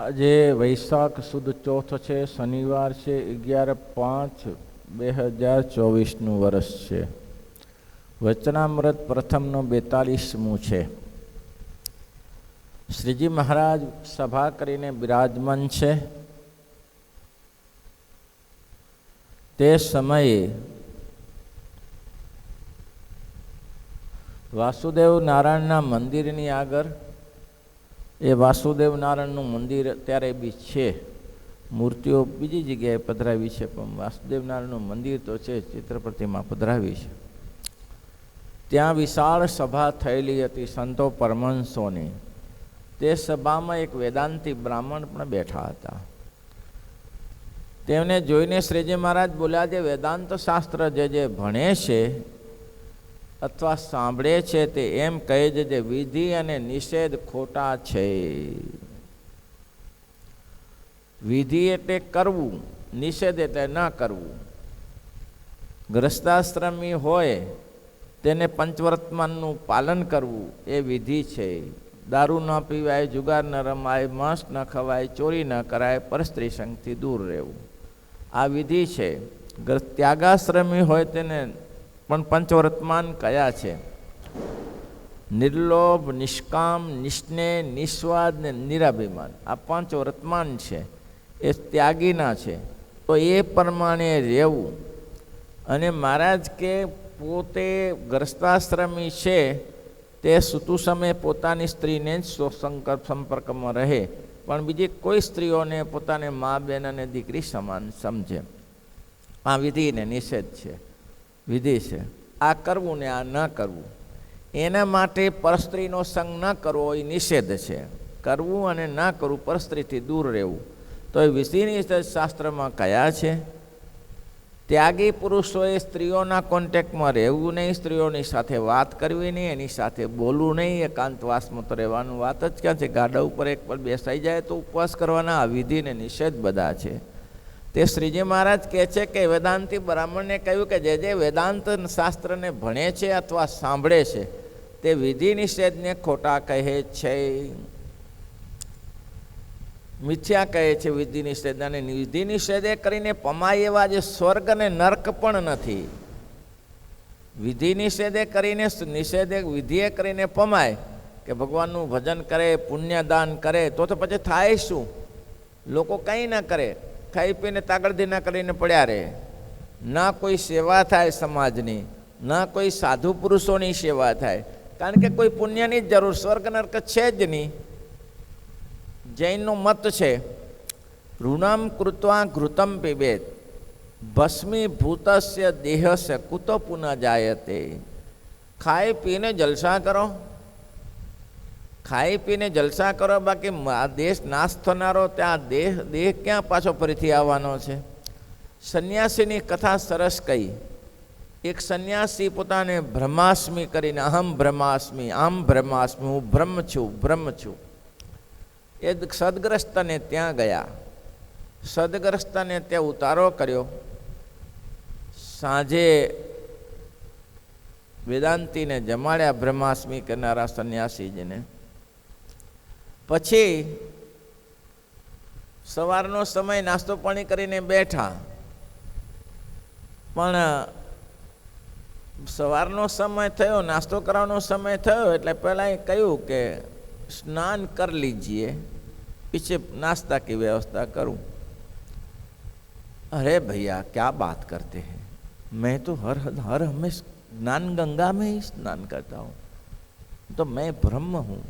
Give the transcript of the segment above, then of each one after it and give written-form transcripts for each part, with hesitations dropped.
આજે વૈશાખ સુદ ચોથ છે, શનિવાર છે, 11/5/2024 વર્ષ છે. વચનામૃત પ્રથમનો 42મું છે. શ્રીજી મહારાજ સભા કરીને બિરાજમાન છે. તે સમયે વાસુદેવ નારાયણના મંદિરની આગળ, એ વાસુદેવ નારાયણનું મંદિર અત્યારે બી છે, મૂર્તિઓ બીજી જગ્યાએ પધરાવી છે, પણ વાસુદેવ નારાયણનું મંદિર તો છે, ચિત્રપતિમાં પધરાવી છે. ત્યાં વિશાળ સભા થયેલી હતી સંતો પરમહંસોની. તે સભામાં એક વેદાંતી બ્રાહ્મણ પણ બેઠા હતા. તેમને જોઈને શ્રીજી મહારાજ બોલ્યા, જે વેદાંત શાસ્ત્ર જે ભણે છે અથવા સાંભળે છે તે એમ કહે છે જે વિધિ અને નિષેધ ખોટા છે. વિધિ એટલે કરવું, નિષેધ એટલે ન કરવું. ગ્રસ્તાશ્રમી હોય તેને પંચવર્તમાનનું પાલન કરવું એ વિધિ છે. દારૂ ન પીવાય, જુગાર ન રમાય, માંસ ન ખવાય, ચોરી ન કરાય, પરસ્ત્રી સંગથી દૂર રહેવું, આ વિધિ છે. ત્યાગાશ્રમી હોય તેને પણ પંચવર્તમાન કયા છે? નિર્લોભ, નિષ્કામ, નિસ્નેહ, નિસ્વાદ ને નિરાભિમાન, આ પાંચ વર્તમાન છે, એ ત્યાગીના છે. તો એ પ્રમાણે રહેવું. અને મહારાજ કે પોતે ગ્રસ્તાશ્રમી છે તે સૂતું સમયે પોતાની સ્ત્રીને જ સંપર્કમાં રહે, પણ બીજી કોઈ સ્ત્રીઓને પોતાને મા, બેન અને દીકરી સમાન સમજે. આ વિધિ ને નિષેધ છે, વિધિ છે. આ કરવું ને આ ન કરવું. એના માટે પરસ્ત્રીનો સંગ ન કરવો એ નિષેધ છે. કરવું અને ન કરવું, પરસ્ત્રીથી દૂર રહેવું. તો એ વિધિ નિષેધ શાસ્ત્રમાં કયા છે? ત્યાગી પુરુષોએ સ્ત્રીઓના કોન્ટેક્ટમાં રહેવું નહીં, સ્ત્રીઓની સાથે વાત કરવી નહીં, એની સાથે બોલવું નહીં, એકાંતવાસમાં તો રહેવાનું. વાત જ ક્યાં છે? ગાડા ઉપર એક પર બેસાઈ જાય તો ઉપવાસ કરવાના. આ વિધિ ને નિષેધ બધા છે. તે શ્રીજી મહારાજ કહે છે કે વેદાંતી બ્રાહ્મણને કહ્યું કે જે વેદાંત શાસ્ત્રને ભણે છે અથવા સાંભળે છે તે વિધિ નિષેધને ખોટા કહે છે, મિથ્યા કહે છે. વિધિ નિષેધ અને વિધિ નિષેધે કરીને પમાય એવા જે સ્વર્ગ અને નર્ક પણ નથી. વિધિ નિષેધે કરીને, નિષેધે વિધિએ કરીને પમાય કે ભગવાનનું ભજન કરે, પુણ્યદાન કરે, તો પછી થાય શું? લોકો કંઈ ના કરે, ખાઈ પીને તાગડધી ના કરીને પડ્યા રહે. ના કોઈ સેવા થાય સમાજની, ના કોઈ સાધુ પુરુષોની સેવા થાય, કારણ કે કોઈ પુણ્યની જ જરૂર, સ્વર્ગ નર્ક છે જ નહીં. જૈનનો મત છે, ઋણમ કૃત્વા ઘૃતમ પીબેત ભસ્મીભૂતસ્ય દેહસ્ય કુતો પુનઃ જાયતે. ખાઈ પીને જલસા કરો, ખાઈ પીને જલસા કરો, બાકી દેશ નાશ થનારો ત્યાં દેહ ક્યાં પાછો ફરીથી આવવાનો છે? સંન્યાસીની કથા સરસ કહી. એક સંન્યાસી પોતાને બ્રહ્માસ્મિ કરીને, અહમ બ્રહ્માસ્મિ, આમ બ્રહ્માસ્મિ, હું બ્રહ્મ છું, બ્રહ્મ છું. એ સદગ્રસ્તને ત્યાં ગયા. સદગ્રસ્તને ત્યાં ઉતારો કર્યો. સાંજે વેદાંતીને જમાડ્યા, બ્રહ્માસ્મિ કરનારા સંન્યાસીજીને. પછી સવારનો સમય નાસ્તો પાણી કરીને બેઠા, પણ સવારનો સમય થયો, નાસ્તો કરવાનો સમય થયો એટલે પહેલાં એ કહ્યું કે સ્નાન કર લીજીએ, पीछे नाश्ता की व्यवस्था करूं. अरे भैया क्या बात करते हैं, मैं तो हर हमेशा स्नान गंगा में ही स्नान करता हूँ, तो मैं ब्रह्म हूँ,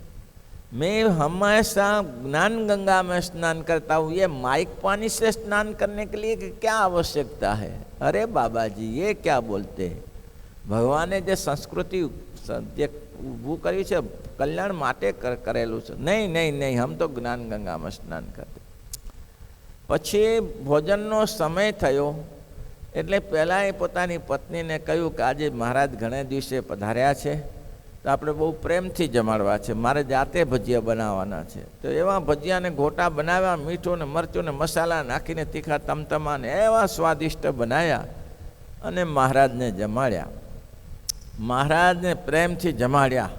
मैं हमेशा ज्ञान गंगा में स्नान करता हूँ. ये माइक पानी से स्नान करने के लिए क्या आवश्यकता है? अरे बाबा जी ये क्या बोलते हैं? भगवाने जो संस्कृति ઊભું કર્યું છે કલ્યાણ માટે કરેલું છે. નહીં નહીં નહીં, હમ તો જ્ઞાન ગંગામાં સ્નાન કરતે. પછી ભોજનનો સમય થયો એટલે પહેલાં એ પોતાની પત્નીને કહ્યું કે આજે મહારાજ ઘણા દિવસે પધાર્યા છે તો આપણે બહુ પ્રેમથી જમાડવા છે, મારે જાતે ભજીયા બનાવવાના છે. તો એવા ભજીયાને ગોટા બનાવ્યા, મીઠું ને મરચું ને મસાલા નાખીને તીખા તમતમા ને એવા સ્વાદિષ્ટ બનાવ્યા અને મહારાજને જમાડ્યા. મહારાજને પ્રેમથી જમાડ્યા,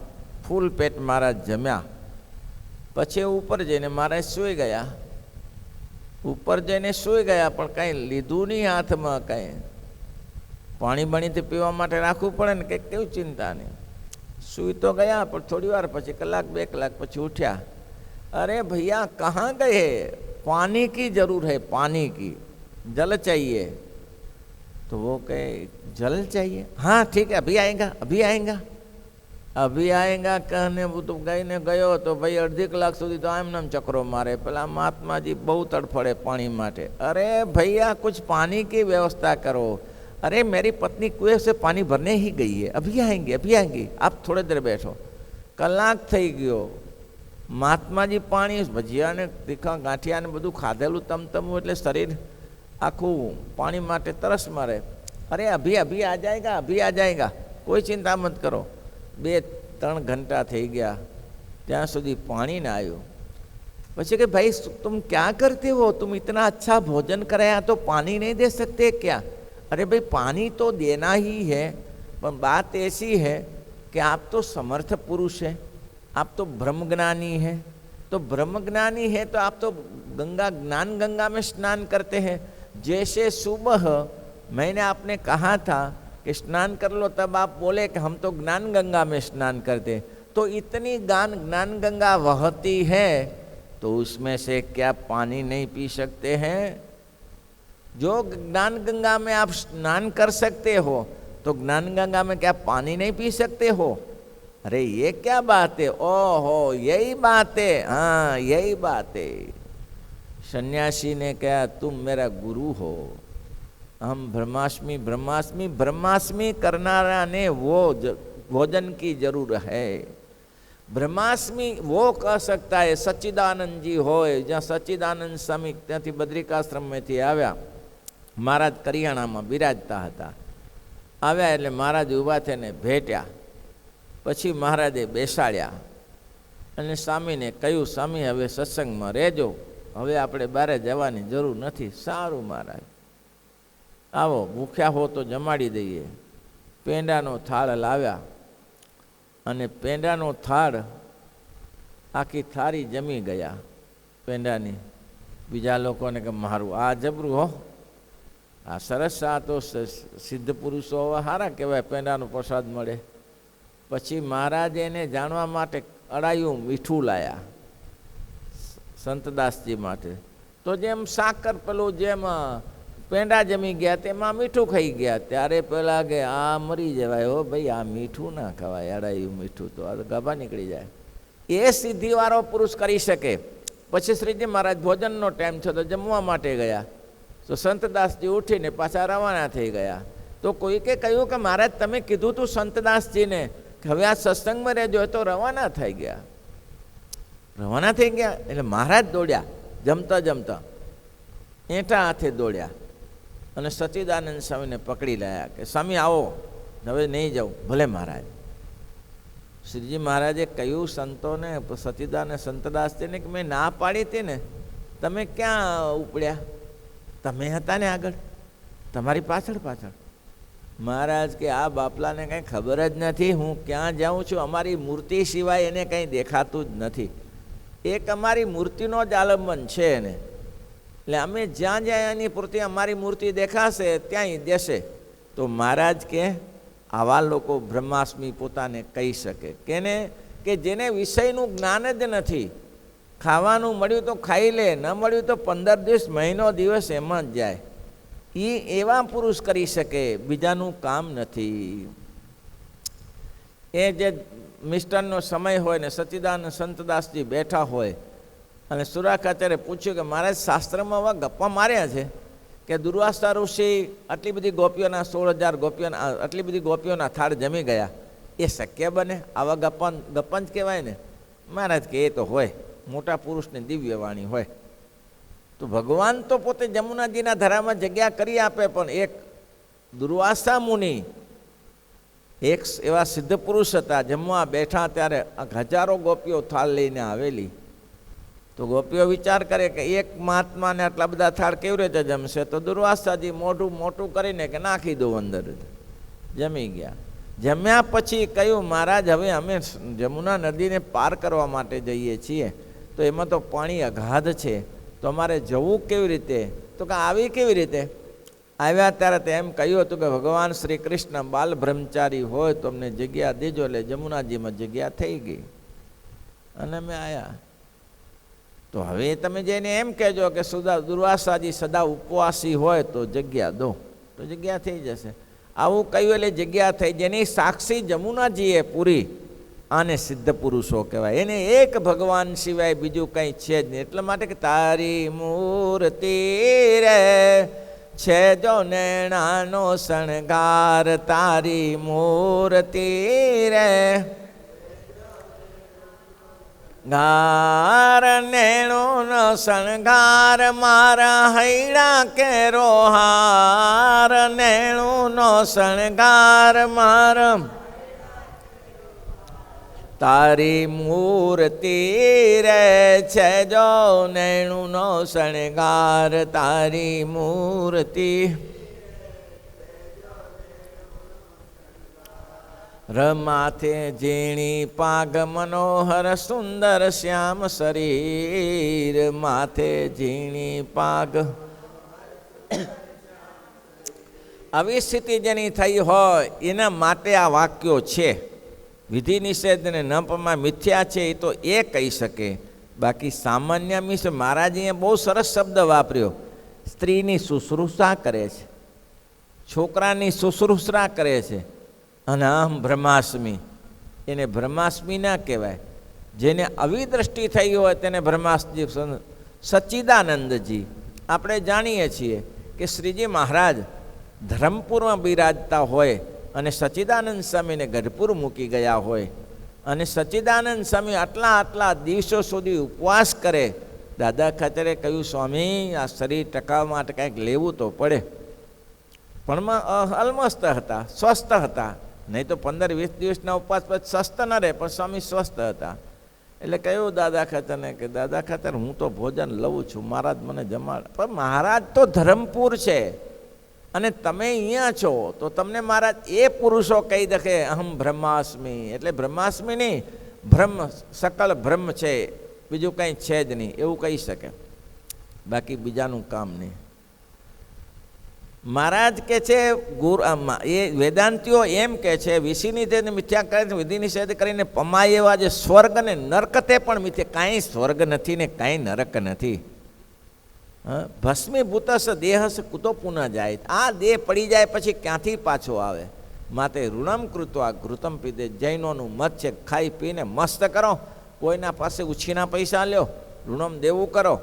ફૂલ પેટ મહારાજ જમ્યા. પછી ઉપર જઈને મહારાજ સૂઈ ગયા. ઉપર જઈને સૂઈ ગયા, પણ કાંઈ લીધું નહીં હાથમાં. કાંઈ પાણી બણીથી પીવા માટે રાખવું પડે ને, કંઈક કેવું ચિંતા નહીં. સૂઈ તો ગયા, પણ થોડી વાર પછી, કલાક 2 કલાક પછી ઉઠ્યા. અરે ભૈયા કहाँ गए? पानी की जरूर है, पानी की, जल चाहिए. तो वो कहे जल चाहिए, हाँ ठीक है अभी आएगा, अभी आएगा, अभी आएगा कहने वो तो ગઈને ગયો તો ભાઈ અડધી કલાક સુધી તો આમ નામ ચક્રો મારે. પેલા મહાત્માજી બહુ તડફડે પાણી માટે. અરે ભૈયા कुछ पानी की व्यवस्था करो. अरे मेरी पत्नी कुएं से पानी भरने ही गई है, अभी आएंगे, अभी आएंगे, आप थोड़ी देर बैठो. કલાક થઈ ગયો. મહાત્માજી પાણી, ભજીયા ને તીખા ગાંઠિયા ને બધું ખાધેલું તમતમું એટલે શરીર આખું પાણી માટે તરસ મારે. અરે અભી અભી આ જાયગા, અભી આ જાયગા, કોઈ ચિંતા મત કરો. 2-3 ઘંટા થઈ ગયા, ત્યાં સુધી પાણી ના આવ્યું. પછી કે ભાઈ तुम क्या करते हो, तुम इतना अच्छा भोजन कराया तो पानी नहीं दे सकते क्या? अरे भाई पानी तो देना ही है, पर बात ऐसी है कि आप तो समर्थ पुरुष है, आप तो ब्रह्मज्ञानी है. तो ब्रह्मज्ञानी है तो आप तो गंगा, ज्ञान गंगा में स्नान करते हैं. जैसे सुबह मैंने आपने कहा था कि स्नान कर लो, तब आप बोले कि हम तो ज्ञान गंगा में स्नान करते. तो इतनी ज्ञान गंगा बहती है तो उसमें से क्या पानी नहीं पी सकते हैं? जो ज्ञान गंगा में आप स्नान कर सकते हो तो ज्ञान गंगा में क्या पानी नहीं पी सकते हो? अरे ये क्या बात है? ओहो यही बात है, हाँ यही बात है. सन्यासी ने कहा तुम मेरा गुरु हो, हम ब्रह्मास्मि ब्रह्मास्मि ब्रह्मास्मि करनारा ने वो भोजन की जरूर है. ब्रह्मास्मि वो कह सकता है. सच्चिदानंद जी होय, જ્યાં સચ્ચિદાનંદ સ્વામી ત્યાંથી બદ્રિકાશ્રમમાંથી આવ્યા, મહારાજ કરિયાણામાં બિરાજતા હતા. આવ્યા એટલે મહારાજ ઊભા થઈને ભેટ્યા. પછી મહારાજે બેસાડ્યા અને સ્વામીને કહ્યું, સ્વામી હવે સત્સંગમાં રહેજો, હવે આપણે બહાર જવાની જરૂર નથી. સારું મહારાજ, આવો ભૂખ્યા હો તો જમાડી દઈએ. પેંડાનો થાળ લાવ્યા અને પેંડાનો થાળ આખી થાળી જમી ગયા પેંડાની. બીજા લોકોને કે મારું આ જબરું હો, આ સરસ, આ તો સિદ્ધ પુરુષો સારા કહેવાય, પેંડાનો પ્રસાદ મળે. પછી મહારાજ એને જાણવા માટે અડાયું મીઠું લાયા સંતદાસજી માટે. તો જેમ સાકર પેલું જેમ પેંડા જમી ગયા તેમાં મીઠું ખાઈ ગયા. ત્યારે પેલા કે આ મરી જવાય હો ભાઈ, આ મીઠું ના ખવાય, અડાયું મીઠું તો આ ગભા નીકળી જાય. એ સિદ્ધિવાળો પુરુષ કરી શકે. પછી શ્રીજી મહારાજ ભોજનનો ટાઈમ થયો તો જમવા માટે ગયા. તો સંતદાસજી ઉઠીને પાછા રવાના થઈ ગયા. તો કોઈકે કહ્યું કે મહારાજ તમે કીધું તું સંતદાસજીને કે હવે આ સત્સંગમાં રહેજો, તો રવાના થઈ ગયા. રવાના થઈ ગયા એટલે મહારાજ દોડ્યા, જમતા જમતા એંઠા હાથે દોડ્યા અને સચ્ચિદાનંદ સ્વામીને પકડી લાયા કે સ્વામી આવો, હવે નહીં જાઉં. ભલે મહારાજ. શ્રીજી મહારાજે કહ્યું સંતોને, સચ્ચિદાનંદ સંતદાસજીને કે મેં ના પાડી હતી ને, તમે ક્યાં ઉપડ્યા? તમે હતા ને આગળ, તમારી પાછળ પાછળ. મહારાજ કે આ બાપલાને કંઈ ખબર જ નથી હું ક્યાં જાઉં છું. અમારી મૂર્તિ સિવાય એને કંઈ દેખાતું જ નથી. એક અમારી મૂર્તિનો જ આલંબન છે એને, એટલે અમે જ્યાં જ્યાં એની પૂર્તિ અમારી મૂર્તિ દેખાશે ત્યાંય દેશે. તો મહારાજ કે આવા લોકો બ્રહ્માસ્મિ પોતાને કહી શકે. કેને? કે જેને વિષયનું જ્ઞાન જ નથી. ખાવાનું મળ્યું તો ખાઈ લે, ન મળ્યું તો 15 દિવસ, મહિનો, દિવસ એમાં જ જાય. એ એવા પુરુષ કરી શકે, બીજાનું કામ નથી. એ જે મિષ્ટાનનો સમય હોય ને સચ્ચિદાનંદ સંતદાસજી બેઠા હોય અને સુરાખાચાર્ય પૂછ્યું કે મહારાજ શાસ્ત્રમાં આવા ગપ્પા માર્યા છે કે દુર્વાસા ઋષિ આટલી બધી ગોપીઓના 16,000 ગોપીઓના આટલી બધી ગોપીઓના થાળ જમી ગયા, એ શક્ય બને? આવા ગપ્પા જ કહેવાય ને. મહારાજ કે એ તો હોય, મોટા પુરુષની દિવ્ય વાણી હોય. તો ભગવાન તો પોતે જમુનાજીના ધરામાં જગ્યા કરી આપે, પણ એક દુર્વાસા મુનિ, એક એવા સિદ્ધ પુરુષ હતા, જમવા બેઠા ત્યારે હજારો ગોપીઓ થાળ લઈને આવેલી. તો ગોપીઓ વિચાર કરે કે એક મહાત્માને આટલા બધા થાળ કેવી રીતે જમશે? તો દુર્વાસાજી મોઢું મોટું કરીને કે નાખી દો અંદર. જમી ગયા. જમ્યા પછી કહ્યું મહારાજ હવે અમે જમુના નદીને પાર કરવા માટે જઈએ છીએ, તો એમાં તો પાણી અગાધ છે, તો અમારે જવું કેવી રીતે? તો કે આવી કેવી રીતે? આવ્યા ત્યારે તે એમ કહ્યું હતું કે ભગવાન શ્રી કૃષ્ણ બાલ બ્રહ્મચારી હોય તો અમને જગ્યા દેજો. એટલે જમુનાજીમાં જગ્યા થઈ ગઈ અને અમે આવ્યા. તો હવે તમે જઈને એમ કહેજો કે દુર્વાસાજી સદા ઉપવાસી હોય તો જગ્યા દો, તો જગ્યા થઈ જશે. આવું કહ્યું એટલે જગ્યા થઈ. જેની સાક્ષી જમુનાજીએ પૂરી, આને સિદ્ધ પુરુષો કહેવાય. એને એક ભગવાન સિવાય બીજું કંઈ છે જ નહીં. એટલા માટે કે તારી મૂર્તિ રે છે જો નેણાનો શણગાર, તારી મૂર્તિ રે ગાર નેણોનો શણગાર, મારા હૈડા કેરો હાર, નેણુનો શણગાર મારા, તારી મૂર્તિ રે છે જો નેણુનો શણગાર, તારી મૂર્તિ માથે ઝીણી પાગ મનોહર સુંદર શ્યામ શરીર, માથે ઝીણી પાગ. આવી સ્થિતિ જેની થઈ હોય એના માટે આ વાક્યો છે. વિધિ નિષેધને ન પમા મિથ્યા છે એ તો એ કહી શકે. બાકી સામાન્ય મિશ્ર મહારાજીએ બહુ સરસ શબ્દ વાપર્યો. સ્ત્રીની શુશ્રૂષા કરે છે, છોકરાની શુશ્રૂષા કરે છે. અને અહમ બ્રહ્માસ્મિ, એને બ્રહ્માસ્મિ ના કહેવાય. જેને આવી દ્રષ્ટિ થઈ હોય તેને બ્રહ્માસ્મિ. સચ્ચિદાનંદજી આપણે જાણીએ છીએ કે શ્રીજી મહારાજ ધરમપુરમાં બિરાજતા હોય અને સચ્ચિદાનંદ સ્વામીને ગઢપુર મૂકી ગયા હોય અને સચ્ચિદાનંદ સ્વામી આટલા દિવસો સુધી ઉપવાસ કરે. દાદા ખાતરે કહ્યું, સ્વામી આ શરીર ટકાવવા માટે કંઈક લેવું તો પડે. પણ અલમસ્ત હતા, સ્વસ્થ હતા. નહીં તો 15-20 દિવસના ઉપવાસ પછી સ્વસ્થ ન રહે, પણ સ્વામી સ્વસ્થ હતા. એટલે કહ્યું દાદા ખાતરને કે દાદા ખાતર હું તો ભોજન લઉં છું, મહારાજ મને જમાડ. પણ મહારાજ તો ધરમપુર છે અને તમે અહીંયા છો, તો તમને મહારાજ એ પુરુષો કહી દે અહમ બ્રહ્માસ્મિ. એટલે બ્રહ્માસ્મિ નહીં, બ્રહ્મ સકલ બ્રહ્મ છે, બીજું કંઈ છે જ નહીં એવું કહી શકે. બાકી બીજાનું કામ નહીં. મહારાજ કે છે એ વેદાંતિઓ એમ કે છે વિષયની તે મિથ્યા કરે, વિધિ નિષેધ કરીને પમાય એવા જે સ્વર્ગ ને નર્ક તે પણ મિથ્યા. કાંઈ સ્વર્ગ નથી ને કાંઈ નરક નથી. ભસ્મીભૂતસ દેહસ કુતો પુનઃ જાય. આ દેહ પડી જાય પછી ક્યાંથી પાછો આવે? માટે ઋણમ કૃત્વા ઘૃતમ પીધે. જૈનોનું મત છે, ખાઈ પીને મસ્ત કરો, કોઈના પાસે ઉછીના પૈસા લ્યો, ઋણમ દેવું કરો,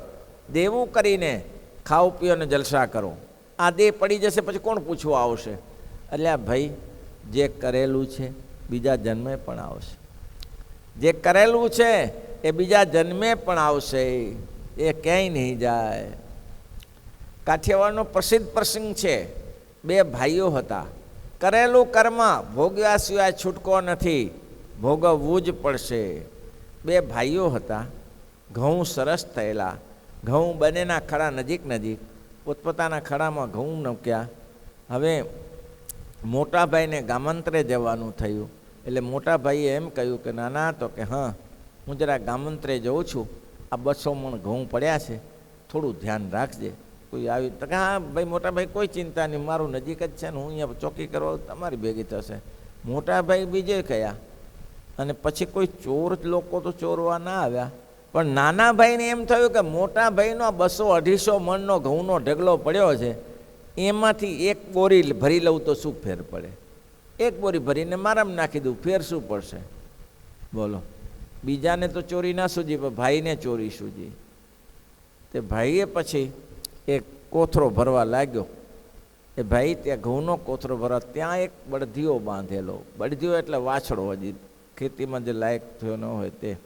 દેવું કરીને ખાઓ પીઓ ને જલસા કરો. આ દેહ પડી જશે પછી કોણ પૂછવા આવશે? એટલે ભાઈ જે કરેલું છે બીજા જન્મે પણ આવશે, જે કરેલું છે એ બીજા જન્મે પણ આવશે, એ ક્યાંય નહીં જાય. કાઠિયાવાડનો પ્રસિદ્ધ પ્રસંગ છે. 2 ભાઈઓ હતા. કરેલું કર્મ ભોગવ્યા સિવાય છૂટકો નથી, ભોગવવું જ પડશે. 2 ભાઈઓ હતા. ઘઉં સરસ થયેલા, ઘઉં બંનેના ખડા નજીક નજીક, પોતપોતાના ખડામાં ઘઉં નક્યા. હવે મોટા ભાઈને ગામંત્રે જવાનું થયું. એટલે મોટા ભાઈએ એમ કહ્યું કે નાના, તો કે હા હું જરા ગામંત્રે જઉં છું, આ 200 મણ ઘઉં પડ્યા છે, થોડું ધ્યાન રાખજે. કોઈ આવી તો કે હા ભાઈ મોટા ભાઈ કોઈ ચિંતા નહીં, મારું નજીક જ છે ને, હું અહીંયા ચોકી કરવા તમારી ભેગી થશે. મોટા ભાઈ બીજે કયા. અને પછી કોઈ ચોર લોકો તો ચોરવા ના આવ્યા, પણ નાના ભાઈને એમ થયું કે મોટા ભાઈનો 200-250 મણનો ઘઉંનો ઢગલો પડ્યો છે, એમાંથી 1 બોરી ભરી લઉં તો શું ફેર પડે? 1 બોરી ભરીને મારામાં નાખી દઉં, ફેર શું પડશે? બોલો. બીજાને તો ચોરી ના સૂજી, પણ ભાઈને ચોરી સૂજી. તે ભાઈએ પછી એક કોથરો ભરવા લાગ્યો. એ ભાઈ ત્યાં ઘઉંનો કોથરો ભરવા, ત્યાં એક બળદિયો બાંધેલો. બળદિયો એટલે વાછડો, હજી ખેતીમાં જે લાયક થયો ન હોય તે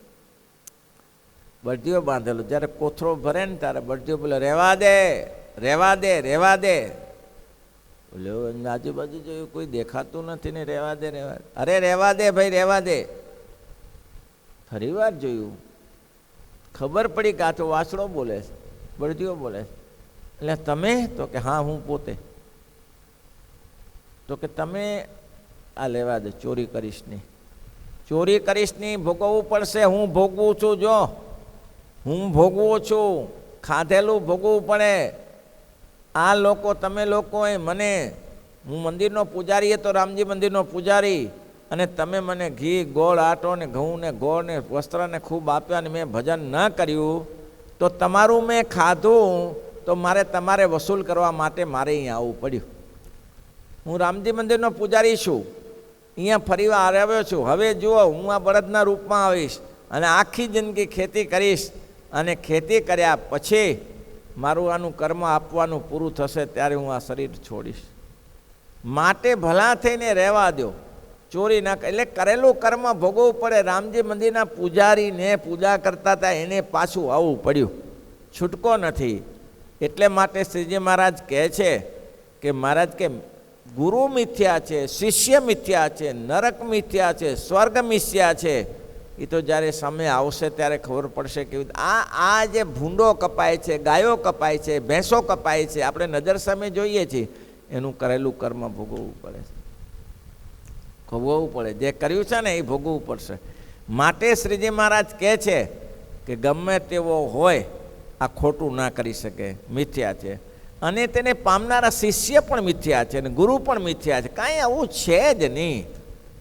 બળદિયો બાંધેલો. જ્યારે કોથરો ભરે ને ત્યારે બળદિયો બોલે રહેવા દે, રહેવા દે, રહેવા દે. બોલે આજુબાજુ જોયું કોઈ દેખાતું નથી ને રહેવા દે, રહેવા દે. અરે રહેવા દે ભાઈ, રહેવા દે. ફરી વાર જોયું, ખબર પડી કે આ તો વાછડો બોલે છે, બળદિયો બોલે છે. એટલે તમે? તો કે હા હું પોતે. તો કે તમે આ લેવા દે, ચોરી કરીશ નહીં, ચોરી કરીશ નહીં, ભોગવવું પડશે. હું ભોગવું છું, જો હું ભોગવું છું. ખાધેલું ભોગવવું પડે. આ લોકો તમે લોકોએ મને, હું મંદિરનો પૂજારી હતો, રામજી મંદિરનો પૂજારી, અને તમે મને ઘી ગોળ આટો ને ઘઉં ને ગોળ ને વસ્ત્રને ખૂબ આપ્યા અને મેં ભજન ન કર્યું, તો તમારું મેં ખાધું તો મારે તમારે વસૂલ કરવા માટે મારે અહીંયા આવવું પડ્યું. હું રામજી મંદિરનો પૂજારી છું, અહીંયા ફરીવાર આવ્યો છું. હવે જુઓ, હું આ બળદના રૂપમાં આવીશ અને આખી જિંદગી ખેતી કરીશ, અને ખેતી કર્યા પછી મારું આનું કર્મ આપવાનું પૂરું થશે ત્યારે હું આ શરીર છોડીશ. માટે ભલા થઈને રહેવા દો, ચોરી ના. એટલે કરેલું કર્મ ભોગવવું પડે. રામજી મંદિરના પૂજારીને પૂજા કરતા હતા એને પાછું આવવું પડ્યું, છૂટકો નથી. એટલે માટે શ્રીજી મહારાજ કહે છે કે મહારાજ કે ગુરુ મિથ્યા છે, શિષ્ય મિથ્યા છે, નરક મિથ્યા છે, સ્વર્ગ મિથ્યા છે. એ તો જ્યારે સમય આવશે ત્યારે ખબર પડશે કે આ જે ભૂંડો કપાય છે, ગાયો કપાય છે, ભેંસો કપાય છે, આપણે નજર સામે જોઈએ છીએ, એનું કરેલું કર્મ ભોગવવું પડે છે, ભોગવવું પડે. જે કર્યું છે ને એ ભોગવવું પડશે. માટે શ્રીજી મહારાજ કહે છે કે ગમે તેવો હોય આ ખોટું ના કરી શકે, મિથ્યા છે. અને તેને પામનારા શિષ્ય પણ મિથ્યા છે અને ગુરુ પણ મિથ્યા છે. કાંઈ આવું છે જ નહીં,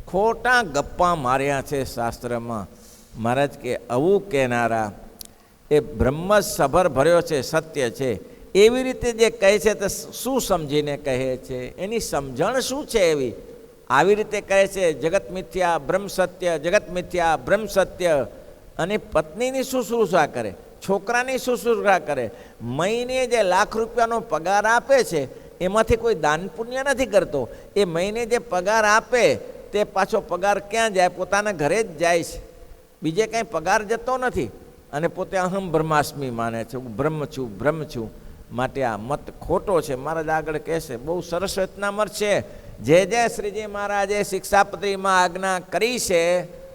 ખોટા ગપ્પા માર્યા છે શાસ્ત્રમાં. મહારાજ કે આવું કહેનારા એ બ્રહ્મ સભર ભર્યો છે, સત્ય છે. એવી રીતે જે કહે છે તો શું સમજીને કહે છે, એની સમજણ શું છે એવી? આવી રીતે કહે છે જગત મિથ્યા બ્રહ્મ સત્ય, જગત મિથ્યા બ્રહ્મ સત્ય. અને પત્નીની શુશ્રૂષા કરે, છોકરાની શુશ્રૂષા કરે, મહિને જે લાખ રૂપિયાનો પગાર આપે છે એમાંથી કોઈ દાન પુણ્ય નથી કરતો. એ મહિને જે પગાર આપે તે પાછો પગાર ક્યાં જાય? પોતાના ઘરે જ જાય છે, બીજે કાંઈ પગાર જતો નથી. અને પોતે અહમ બ્રહ્માસ્મિ માને છે, હું બ્રહ્મ છું, બ્રહ્મ છું. માટે આ મત ખોટો છે. મહારાજ આગળ કહેશે, બહુ સરસ રચનામર છે. જે શ્રીજી મહારાજે શિક્ષાપત્રીમાં આજ્ઞા કરી છે,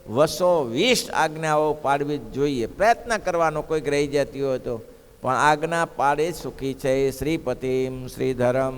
220 આજ્ઞાઓ પાડવી જ જોઈએ. પ્રયત્ન કરવાનો કોઈક રહી જતી હોય તો, પણ આજ્ઞા પાડે સુખી છે. શ્રીપતિમ શ્રીધરમ